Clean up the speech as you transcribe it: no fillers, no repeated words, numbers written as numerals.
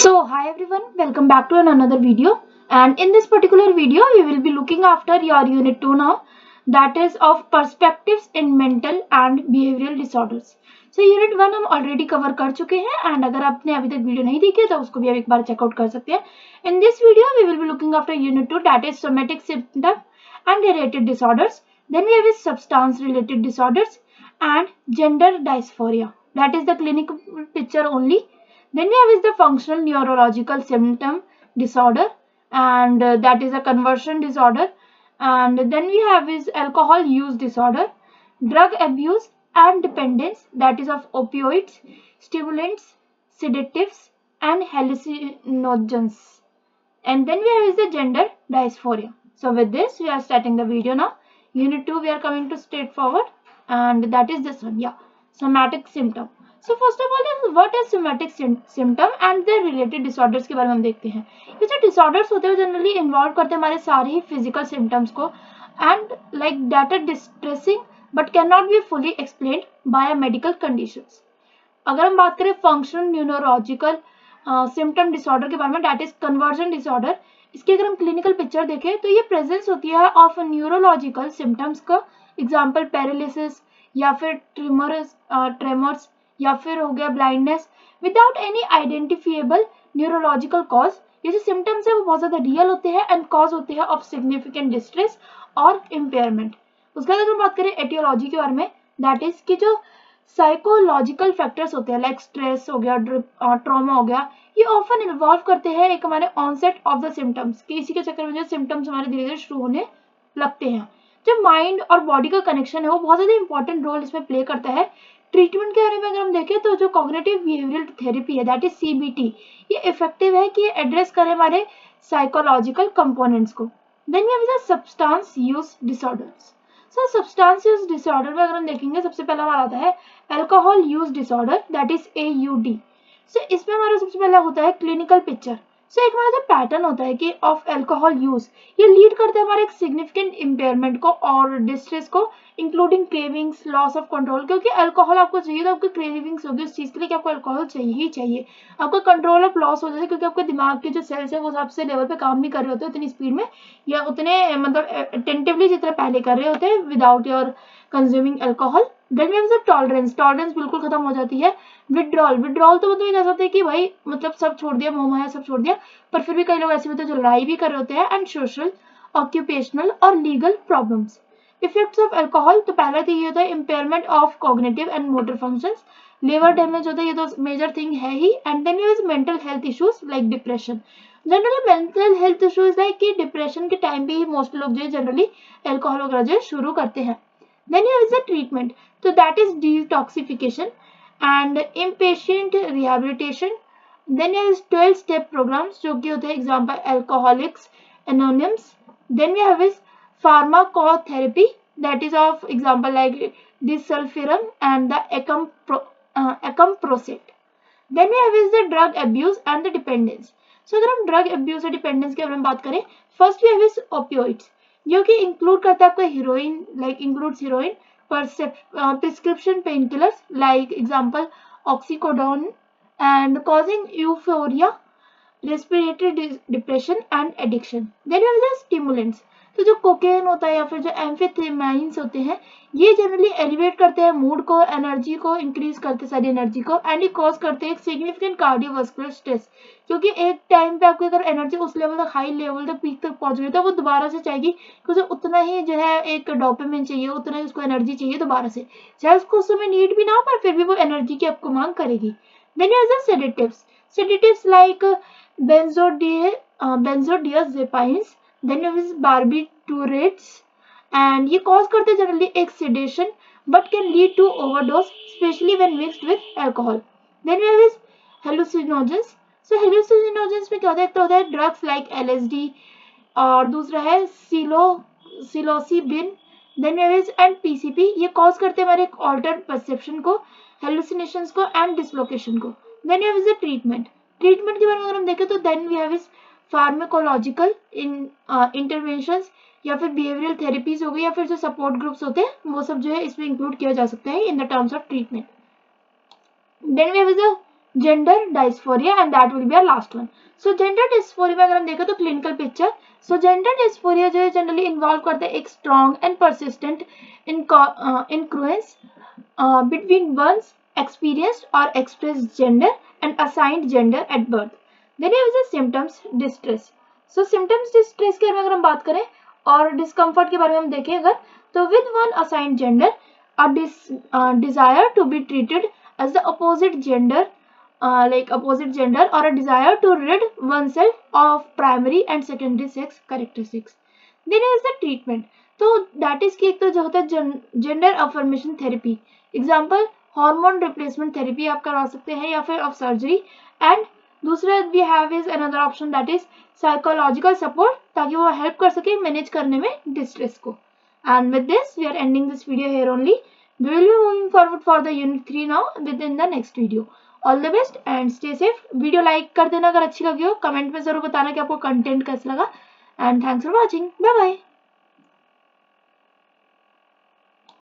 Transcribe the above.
So hi everyone, welcome back to another video, and in this particular video we will be looking after your unit 2 now, that is of perspectives in mental and behavioral disorders. So unit 1 हम already cover कर चुके हैं and अगर आपने अभी तक video नहीं देखी है तो उसको भी आप एक बार चेकआउट कर सकते हैं. In this video we will be looking after unit 2, that is somatic symptom and related disorders. Then we have substance related disorders and gender dysphoria, that is the clinical picture only. Then we have is the functional neurological symptom disorder, and that is a conversion disorder. And then we have is alcohol use disorder, drug abuse and dependence, that is of opioids, stimulants, sedatives and hallucinogens. And then we have is the gender dysphoria. So with this we are starting the video now. Unit 2 we are coming to straightforward, and that is this one, yeah, somatic symptom. So first of all, what is somatic symptom and their related disorders के बारे में हम देखते हैं. ये जो disorders होते हैं जनरली इन्वॉल्व करते हैं हमारे सारे ही physical symptoms को, and like that are distressing but cannot be fully explained by a medical conditions. अगर हम बात करें फंक्शनल न्यूरोलॉजिकल सिम्टम डिसऑर्डर के बारे में, डेट इज कन्वर्जन डिसऑर्डर, इसकी अगर हम क्लिनिकल पिक्चर देखें तो ये प्रेजेंस होती है ऑफ न्यूरोलॉजिकल सिम्टम्स का, एग्जांपल पैरालिसिस या फिर ट्रेमर्स या फिर हो गया blindness without any identifiable neurological cause. ये जो सिम्टम्स है वो बहुत ज्यादा रियल होते हैं एंड कॉज होते हैं ऑफ सिग्निफिकेंट डिस्ट्रेस और इम्पेयरमेंट. उसके बाद अगर हम बात करें एटियोलॉजी के बारे में, दैट इज कि जो साइकोलॉजिकल फैक्टर्स होते हैं लाइक स्ट्रेस हो गया, ट्रॉमा हो गया, ये ऑफन इन्वॉल्व करते हैं एक हमारे ऑनसेट ऑफ द सिम्टम्स, कि इसी के चक्कर में जो सिम्टम्स हमारे धीरे धीरे शुरू होने लगते हैं. जो माइंड और बॉडी का कनेक्शन है वो बहुत ज्यादा इंपॉर्टेंट रोल इसमें प्ले करता है. ट्रीटमेंट के बारे में अगर हम देखें तो जो कॉग्निटिव बिहेवियरल थेरेपी है, दैट इज CBT, ये इफेक्टिव है कि एड्रेस करे हमारे साइकोलॉजिकल कंपोनेंट्स को. Then we have the substance use disorders. So substance use disorder में अगर हम देखेंगे सबसे पहला हमारा आता है alcohol use disorder, that is AUD. So इसमें हमारा सबसे पहला होता है क्लिनिकल पिक्चर. सो एक हमारा जो पैटर्न होता है कि ऑफ अल्कोहल यूज, ये लीड करता है हमारे एक सिग्निफिकेंट इम्पेयरमेंट को और डिस्ट्रेस को, including cravings, loss of control, क्योंकि अल्कोहल आपको चाहिए तो आपको क्रेविंग्स होगी उस चीज के लिए कि आपको अल्कोहल चाहिए ही चाहिए. आपको कंट्रोल ऑफ लॉस हो जाता है क्योंकि आपके दिमाग के जो सेल्स है वो सबसे लेवल पे काम नहीं कर रहे होते उतनी स्पीड में या उतने मतलब अटेंटिवली जितना पहले कर रहे होते हैं without your consuming alcohol. Then we have the tolerance, tolerance बिल्कुल खत्म हो जाती है. विड्रॉल, विड्रॉल तो मतलब ये कह सकते हैं कि भाई मतलब सब छोड़ दिया, मोह माया सब छोड़ दिया, पर फिर भी कई लोग ऐसे होते हैं जो लड़ाई भी कर रहे होते हैं. एंड सोशल, ऑक्यूपेशनल और legal problems. Effects of alcohol, तो पहला तो ये होता है impairment of cognitive and motor functions, liver damage होता है, ये तो मेजर थिंग है ही. And then is mental health issues like depression. Generally mental health issues like कि डिप्रेशन के टाइम पे ही मोस्ट लोग जो है जनरली अल्कोहल वगैरह जो शुरू करते हैं. Then here is the treatment, तो that is detoxification and inpatient rehabilitation. Then here is 12 step programs जो कि होते हैं example alcoholics anonymous. Then we have is pharmacotherapy, that is of example like disulfiram and the acamprosate. Then we have is the drug abuse and the dependence. So अगर हम drug abuse और dependence के बारे में बात करें, first we have is opioids, जो कि include करता है आपका heroin, like includes heroin, prescription painkillers like example oxycodone, and causing euphoria, respiratory depression and addiction. Then we have the stimulants, तो जो कोकेन होता है या फिर जो एम्फेटामाइंस होते हैं ये जनरली एलिवेट करते हैं मूड को, एनर्जी को इंक्रीज करते हैं, सारी एनर्जी को, एंड ये कॉज करते हैं एक सिग्निफिकेंट कार्डियोवास्कुलर स्ट्रेस, क्योंकि एक टाइम पे आपको अगर एनर्जी उस लेवल तक, हाई लेवल तक, पीक तक पहुंच गई तो वो दोबारा से चाहिए क्योंकि उतना ही जो है एक डोपामिन चाहिए, उतना ही उसको एनर्जी चाहिए दोबारा से, चाहे उसको उस समय नीड भी ना हो पर फिर भी वो एनर्जी की आपको मांग करेगी. Then is the sedatives, sedatives like benzodiazepines. Then there is barbiturates, and ये cause करते हैं generally एक sedation but can lead to overdose especially when mixed with alcohol. Then there is hallucinogens. So hallucinogens में क्या होता है, एक तो होता है drugs like LSD और दूसरा है psilocybin. Then there is and PCP, ये cause करते हैं हमारे altered perception को, hallucinations को and dislocation को. Then there is the treatment. Treatment के बारे में अगर हम देखें तो then we have is pharmacological interventions या फिर बिहेवियरल थेरेपीज हो गई या फिर जो सपोर्ट ग्रुप्स होते हैं वो सब जो है इसमें इंक्लूड किया जा सकता है in the terms of treatment. Then we have is the gender dysphoria and that will be our last one. So gender dysphoria में अगर हम देखें तो clinical picture. So gender dysphoria जो है जनरली इन्वॉल्व करते हैं एक strong and persistent incongruence between one's experienced or expressed gender and assigned gender at birth. Then there is the symptoms distress. So symptoms distress के बारे में अगर हम बात करें और discomfort के बारे में हम देखें अगर, तो with one assigned gender a desire to be treated as the opposite gender, like opposite gender, or a desire to rid oneself of primary and secondary sex characteristics. Then is the treatment. तो that is की एक तो जो होता है gender affirmation therapy, example hormone replacement therapy आप करवा सकते हैं या फिर ऑफ सर्जरी. एंड दूसरा we have is another option that is psychological support, ताकि वो हेल्प कर सके मैनेज करने में डिस्ट्रेस को. And with this we are ending this video here only. We will be moving forward for the unit 3 now within the next video. All the best and stay safe. Video like कर देना अगर अच्छी लगी हो, comment में जरूर बताना कि आपको कंटेंट कैसा लगा. And thanks for watching. Bye bye.